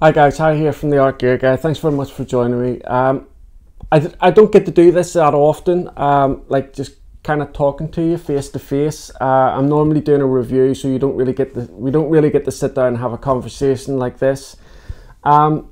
Hi guys, Harry here from the Art Gear Guy. Thanks very much for joining me. I don't get to do this that often, like just kind of talking to you face to face. I'm normally doing a review, so we don't really get to sit down and have a conversation like this. The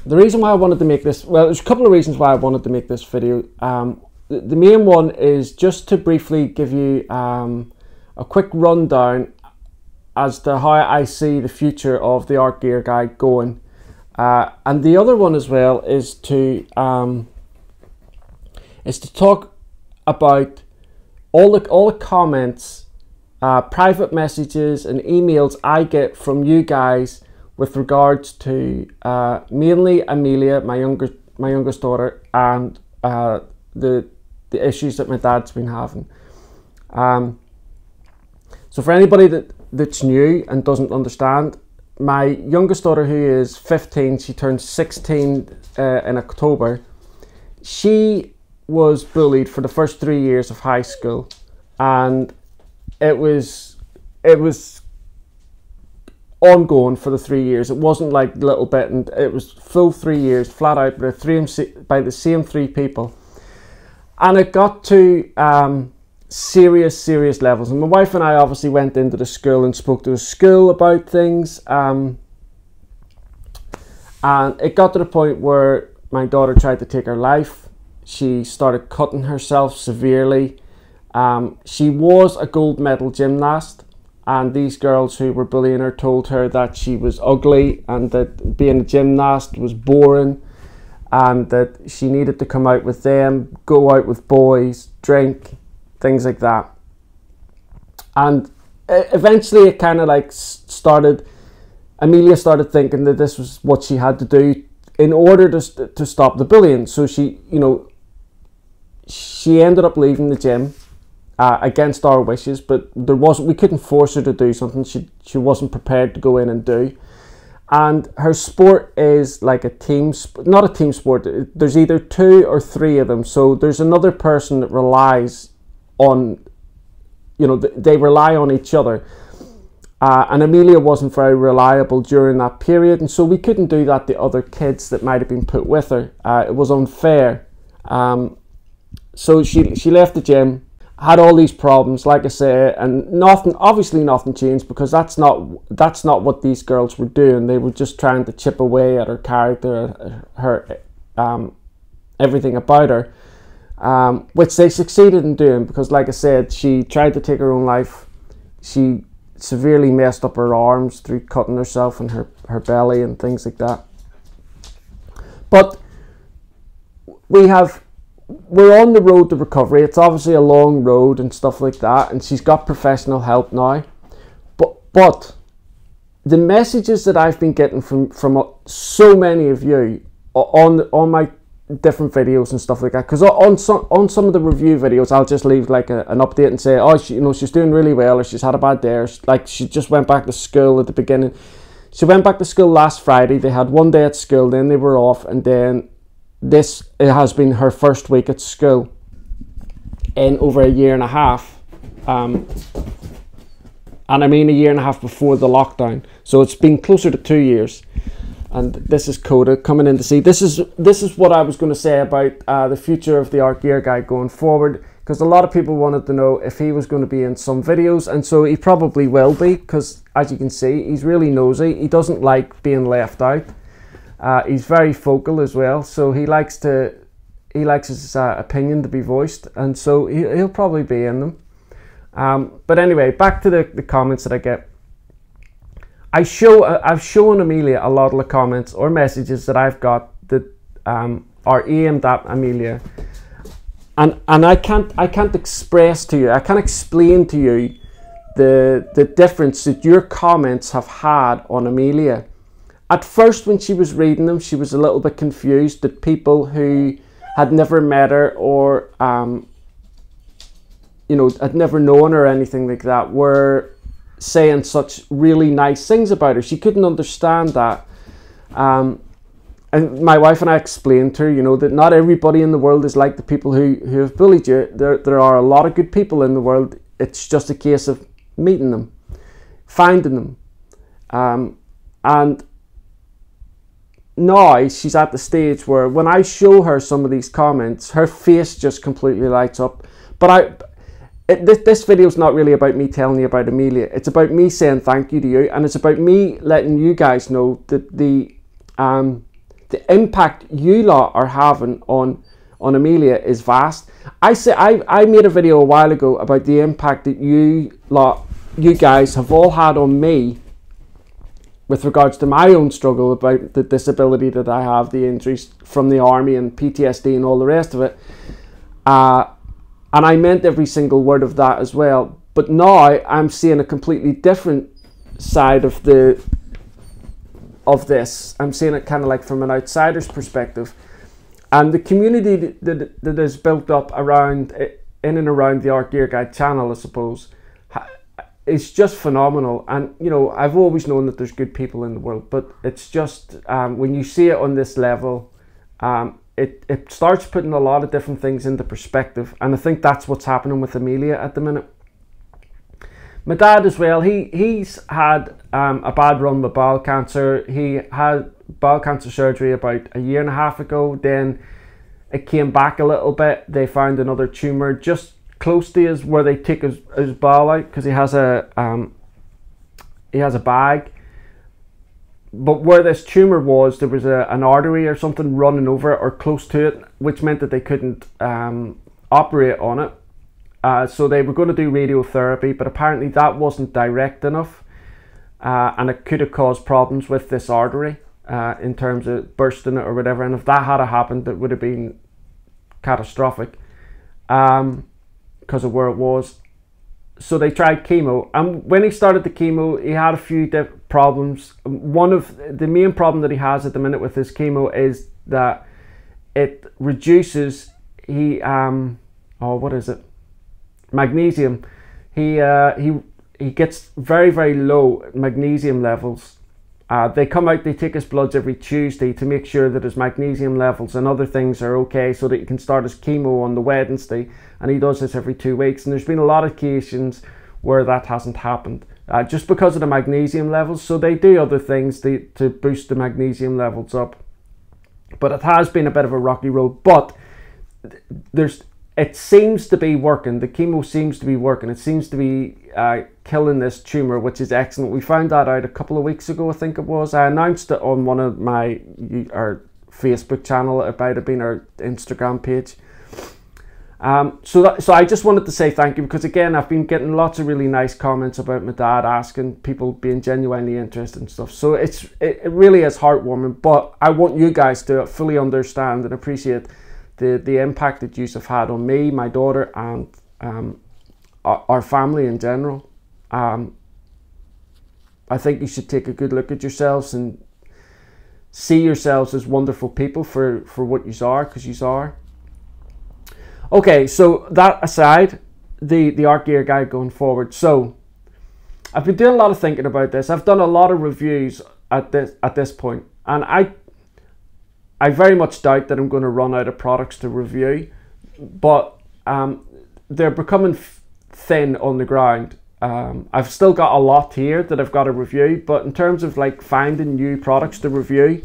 reason why I wanted to make this, well, there's a couple of reasons why I wanted to make this video. The main one is just to briefly give you a quick rundown as to how I see the future of the Art Gear Guy going, and the other one as well is to talk about all the comments, private messages and emails I get from you guys with regards to mainly Amelia, my youngest daughter, and the issues that my dad's been having. So for anybody that's new and doesn't understand, my youngest daughter, who is 15, she turned 16 in October. She was bullied for the first 3 years of high school, and it was ongoing for the 3 years. It wasn't like a little bit, and it was full 3 years, flat out by the same three people, and it got to serious levels. And my wife and I obviously went into the school and spoke to the school about things, and it got to the point where my daughter tried to take her life. She started cutting herself severely. She was a gold medal gymnast, and these girls who were bullying her told her that she was ugly and that being a gymnast was boring, and that she needed to come out with them, go out with boys, drink, things like that. And eventually it kind of like Amelia started thinking that this was what she had to do in order to stop the bullying. So she ended up leaving the gym against our wishes, but we couldn't force her to do something she wasn't prepared to go in and do. And her sport is like not a team sport. There's either 2 or 3 of them, so there's another person that relies on, they rely on each other, and Amelia wasn't very reliable during that period, and so we couldn't do that to other kids that might have been put with her. It was unfair. So she left the gym, had all these problems, like I say, and obviously nothing changed, because that's not what these girls were doing. They were just trying to chip away at her character, her everything about her. Which they succeeded in doing, because like I said, she tried to take her own life. She severely messed up her arms through cutting herself and her belly and things like that. But we're on the road to recovery. It's obviously a long road and stuff like that, and she's got professional help now. But the messages that I've been getting from so many of you on my different videos and stuff like that, because on some of the review videos I'll just leave like an update and say, oh, she's doing really well, or she's had a bad day, or like she just went back to school at the beginning. She went back to school last Friday. They had one day at school, then they were off, and then it has been her first week at school in over a year and a half, and I mean a year and a half before the lockdown, so it's been closer to 2 years. And this is Coda coming in to see. This is what I was going to say about the future of the Art Gear Guy going forward, because a lot of people wanted to know if he was going to be in some videos, and so he probably will be, because as you can see, he's really nosy. He doesn't like being left out. He's very vocal as well, so he likes his opinion to be voiced, and so he'll probably be in them. But anyway, back to the comments that I get. I've shown Amelia a lot of the comments or messages that I've got that are aimed at Amelia, and I can't express to you, I can't explain to you the difference that your comments have had on Amelia. At first, when she was reading them, she was a little bit confused that people who had never met her or had never known her or anything like that were saying such really nice things about her. She couldn't understand that, and my wife and I explained to her, that not everybody in the world is like the people who have bullied you. There are a lot of good people in the world. It's just a case of meeting them, finding them, and now she's at the stage where when I show her some of these comments, her face just completely lights up. But this video is not really about me telling you about Amelia. It's about me saying thank you to you, and it's about me letting you guys know that the impact you lot are having on Amelia is vast. I made a video a while ago about the impact that you guys have all had on me with regards to my own struggle about the disability that I have, the injuries from the army and PTSD and all the rest of it. And I meant every single word of that as well. But now I'm seeing a completely different side of this. I'm seeing it kind of like from an outsider's perspective. And the community that is built up around, in and around the Art Gear Guide channel, I suppose, is just phenomenal. And you know, I've always known that there's good people in the world, but it's just when you see it on this level, it starts putting a lot of different things into perspective. And I think that's what's happening with Amelia at the minute. My dad as well, he's had a bad run with bowel cancer. He had bowel cancer surgery about a year and a half ago. Then it came back a little bit. They found another tumour just close to his, where they take his bowel out, because he has a bag. But where this tumour was, there was an artery or something running over it or close to it, which meant that they couldn't operate on it. So they were going to do radiotherapy, but apparently that wasn't direct enough, and it could have caused problems with this artery in terms of bursting it or whatever. And if that had happened, it would have been catastrophic because of where it was. So they tried chemo, and when he started the chemo, he had a few problems. One of the main problem that he has at the minute with his chemo is that it reduces magnesium. He gets very, very low magnesium levels. They come out, they take his bloods every Tuesday to make sure that his magnesium levels and other things are okay, so that he can start his chemo on the Wednesday, and he does this every 2 weeks. And there's been a lot of occasions where that hasn't happened just because of the magnesium levels. So they do other things to boost the magnesium levels up, but it has been a bit of a rocky road. But it seems to be working. The chemo seems to be working. It seems to be killing this tumour, which is excellent. We found that out a couple of weeks ago, I think it was. I announced it on one of our Facebook channel. It might have been our Instagram page. So I just wanted to say thank you, because again, I've been getting lots of really nice comments about my dad, asking, people being genuinely interested and stuff. So it really is heartwarming. But I want you guys to fully understand and appreciate the impact that you have had on me, my daughter, and our family in general. I think you should take a good look at yourselves and see yourselves as wonderful people for what you are, because you are. Okay, so that aside, the Art Gear Guide going forward. So I've been doing a lot of thinking about this. I've done a lot of reviews at this point, and I very much doubt that I'm going to run out of products to review, but they're becoming thin on the ground. I've still got a lot here that I've got to review, but in terms of like finding new products to review,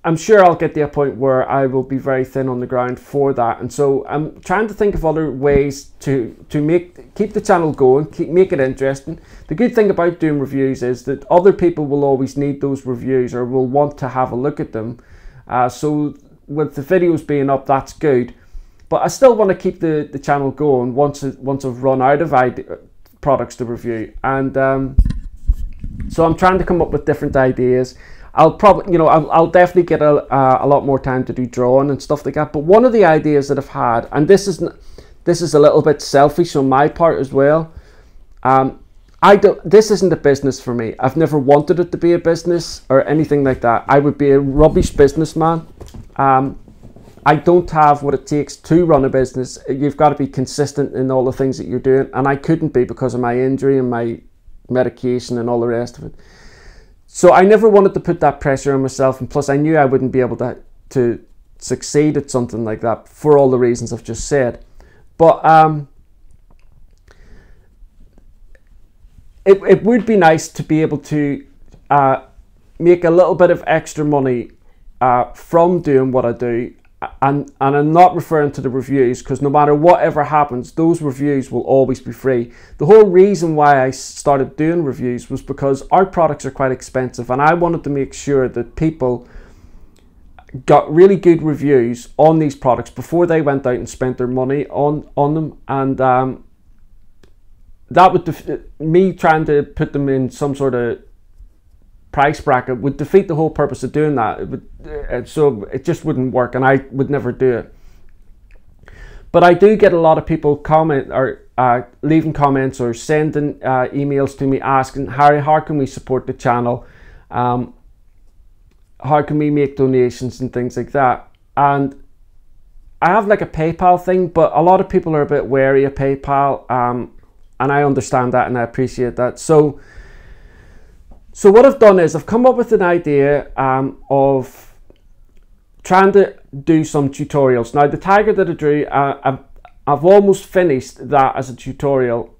I'm sure I'll get to a point where I will be very thin on the ground for that. And so I'm trying to think of other ways to keep the channel going, make it interesting. The good thing about doing reviews is that other people will always need those reviews or will want to have a look at them. So with the videos being up, that's good. But I still want to keep the channel going once I've run out of products to review. And so I'm trying to come up with different ideas. I'll probably, I'll definitely get a lot more time to do drawing and stuff like that. But one of the ideas that I've had, and this is a little bit selfish on my part as well. This isn't a business for me. I've never wanted it to be a business or anything like that. I would be a rubbish businessman. I don't have what it takes to run a business. You've got to be consistent in all the things that you're doing, and I couldn't be because of my injury and my medication and all the rest of it. So I never wanted to put that pressure on myself, and plus I knew I wouldn't be able to succeed at something like that for all the reasons I've just said. But it would be nice to be able to make a little bit of extra money from doing what I do, and I'm not referring to the reviews, because no matter whatever happens, those reviews will always be free. The whole reason why I started doing reviews was because our products are quite expensive, and I wanted to make sure that people got really good reviews on these products before they went out and spent their money on them. And that would me trying to put them in some sort of price bracket would defeat the whole purpose of doing that. So it just wouldn't work, and I would never do it. But I do get a lot of people comment or leaving comments or sending emails to me asking, Harry, how can we support the channel? How can we make donations and things like that? And I have like a PayPal thing, but a lot of people are a bit wary of PayPal, and I understand that and I appreciate that. So what I've done is I've come up with an idea of trying to do some tutorials. Now, the tiger that I drew, I've almost finished that as a tutorial.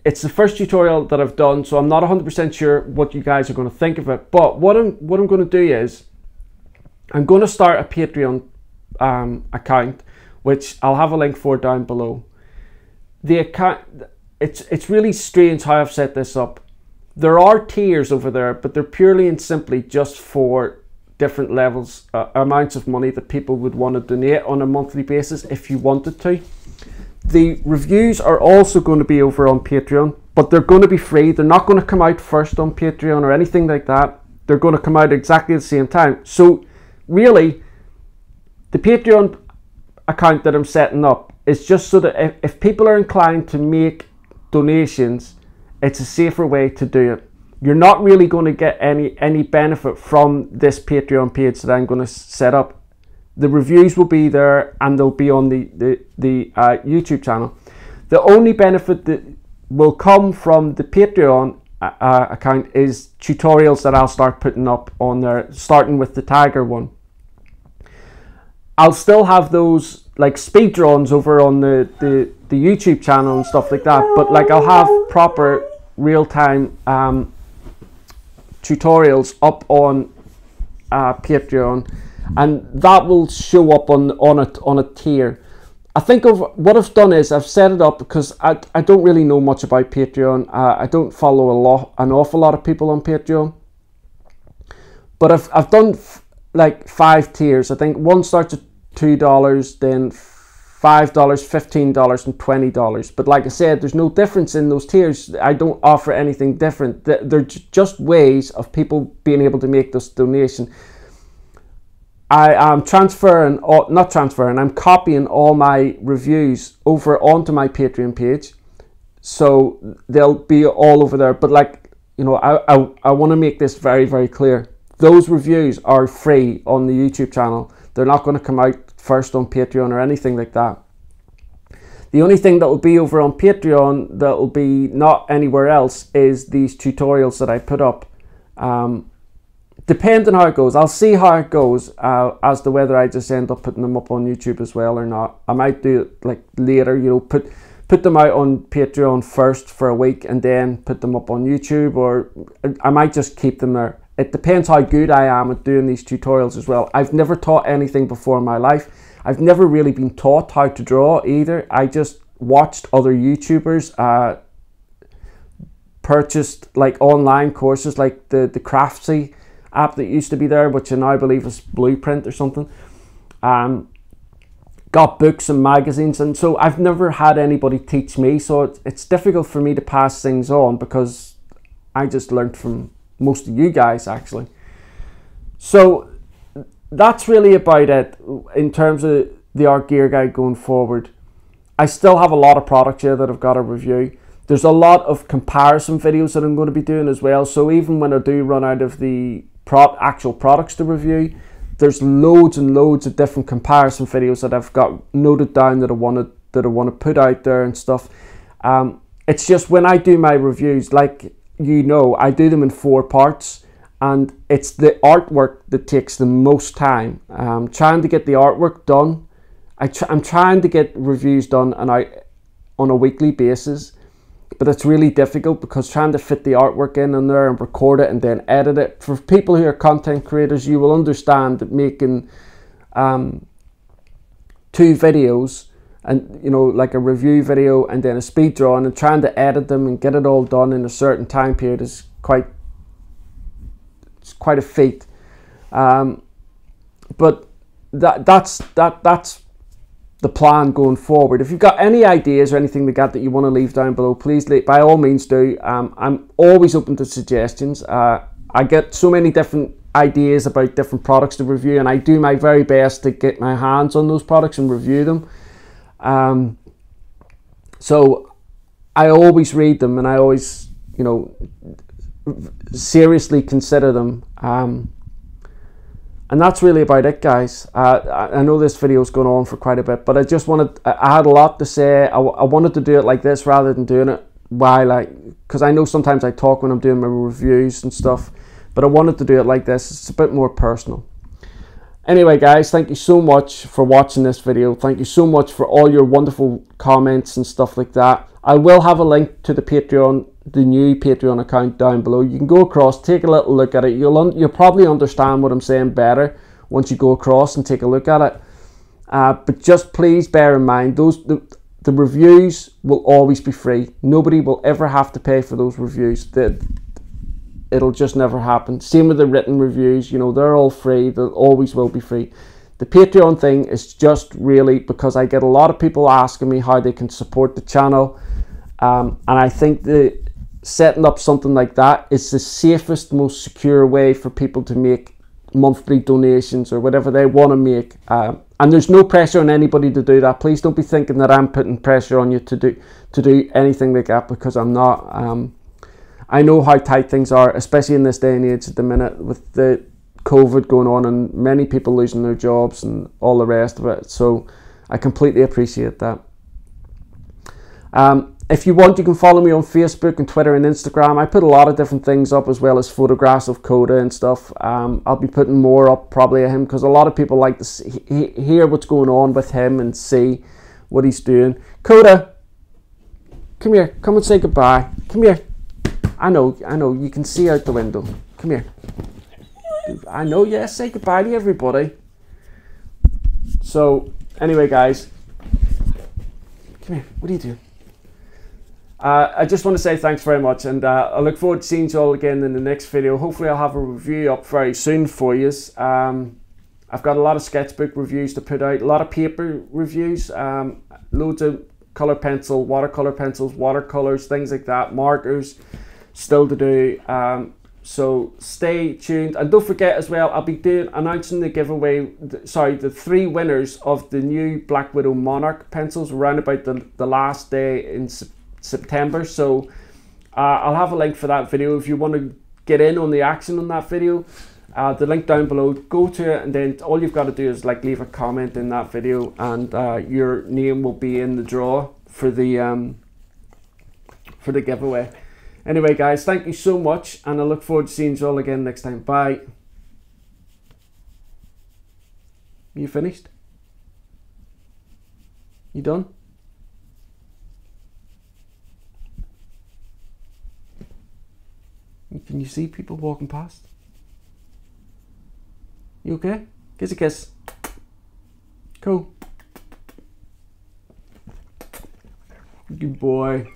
It's the first tutorial that I've done, so I'm not 100% sure what you guys are going to think of it. But what I'm going to do is I'm going to start a Patreon account, which I'll have a link for down below. The account, it's really strange how I've set this up. There are tiers over there, but they're purely and simply just for different levels, amounts of money that people would want to donate on a monthly basis if you wanted to. The reviews are also going to be over on Patreon, but they're going to be free. They're not going to come out first on Patreon or anything like that. They're going to come out exactly at the same time. So really, the Patreon account that I'm setting up is just so that if people are inclined to make donations, it's a safer way to do it. You're not really going to get any benefit from this Patreon page that I'm going to set up. The reviews will be there, and they'll be on the YouTube channel. The only benefit that will come from the Patreon account is tutorials that I'll start putting up on there, starting with the tiger one. I'll still have those like speed drawings over on the YouTube channel and stuff like that, but like I'll have proper real-time tutorials up on Patreon, and that will show up on a tier. I think of what I've done is I've set it up because I don't really know much about Patreon. I don't follow an awful lot of people on Patreon, but I've done like 5 tiers. I think one starts at $2, then $5, $15 and $20. But like I said, there's no difference in those tiers. I don't offer anything different. They're just ways of people being able to make this donation. I am I'm copying all my reviews over onto my Patreon page, so they'll be all over there. But like, you know, I want to make this very, very clear. Those reviews are free on the YouTube channel. They're not going to come out first on Patreon or anything like that. The only thing that will be over on Patreon that will be not anywhere else is these tutorials that I put up. Depending on how it goes, I'll see how it goes as to whether I just end up putting them up on YouTube as well or not. I might do it like later, you know, put them out on Patreon first for a week and then put them up on YouTube, or I might just keep them there. It depends how good I am at doing these tutorials as well. I've never taught anything before in my life. I've never really been taught how to draw either. I just watched other YouTubers, purchased like online courses like the Craftsy app that used to be there, which I now believe is Blueprint or something. Got books and magazines, and so I've never had anybody teach me, so it's difficult for me to pass things on because I just learned from most of you guys actually. So that's really about it in terms of the art gear guide going forward. I still have a lot of products here that I've got to review. There's a lot of comparison videos that I'm going to be doing as well, so even when I do run out of the actual products to review, there's loads and loads of different comparison videos that I've got noted down that I want to put out there and stuff. It's just when I do my reviews, like, you know, I do them in 4 parts, and it's the artwork that takes the most time. Trying to get the artwork done. I'm trying to get reviews done and out on a weekly basis. but it's really difficult because trying to fit the artwork in there and record it and then edit it. For people who are content creators, you will understand that making 2 videos, and you know, like a review video and then a speed drawing, and trying to edit them and get it all done in a certain time period is quite a feat. But that's the plan going forward. If you've got any ideas or anything like that you want to leave down below, please by all means do. I'm always open to suggestions. I get so many different ideas about different products to review, and I do my very best to get my hands on those products and review them. So I always read them, and I always, you know, seriously consider them. And that's really about it, guys. I know this video's gone on for quite a bit, but I had a lot to say. I wanted to do it like this rather than doing it because I know sometimes I talk when I'm doing my reviews and stuff, but I wanted to do it like this. It's a bit more personal. Anyway, guys, thank you so much for watching this video. Thank you so much for all your wonderful comments and stuff like that. I will have a link to the Patreon, the new Patreon account down below. You can go across, take a little look at it. You'll probably understand what I'm saying better once you go across and take a look at it. But just please bear in mind, the reviews will always be free. Nobody will ever have to pay for those reviews. It'll just never happen. Same with the written reviews, you know, they're all free. They always will be free. The Patreon thing is just really because I get a lot of people asking me how they can support the channel. And I think setting up something like that is the safest, most secure way for people to make monthly donations or whatever they want to make. And there's no pressure on anybody to do that. Please don't be thinking that I'm putting pressure on you to do anything like that, because I'm not. I know how tight things are, especially in this day and age at the minute with the COVID going on and many people losing their jobs and all the rest of it. So I completely appreciate that. If you want, you can follow me on Facebook and Twitter and Instagram. I put a lot of different things up, as well as photographs of Coda and stuff. I'll be putting more up probably of him, because a lot of people like to hear what's going on with him and see what he's doing. Coda, come here. Come and say goodbye. Come here. I know, you can see out the window. Come here. I know, yes, say goodbye to everybody. So, anyway, guys. Come here, what are you doing? I just want to say thanks very much, and I look forward to seeing you all again in the next video. Hopefully I'll have a review up very soon for you. I've got a lot of sketchbook reviews to put out, a lot of paper reviews, loads of colour pencil, watercolour pencils, watercolours, things like that, markers still to do. So stay tuned, and don't forget as well, I'll be announcing the giveaway, the 3 winners of the new Black Widow Monarch pencils around about the last day in September. So I'll have a link for that video if you want to get in on the action on that video. The link down below, go to it, and then all you've got to do is leave a comment in that video, and your name will be in the draw for the giveaway. Anyway, guys, thank you so much, and I look forward to seeing you all again next time. Bye. You finished? You done? Can you see people walking past? You okay? Kiss a kiss. Cool. Good boy.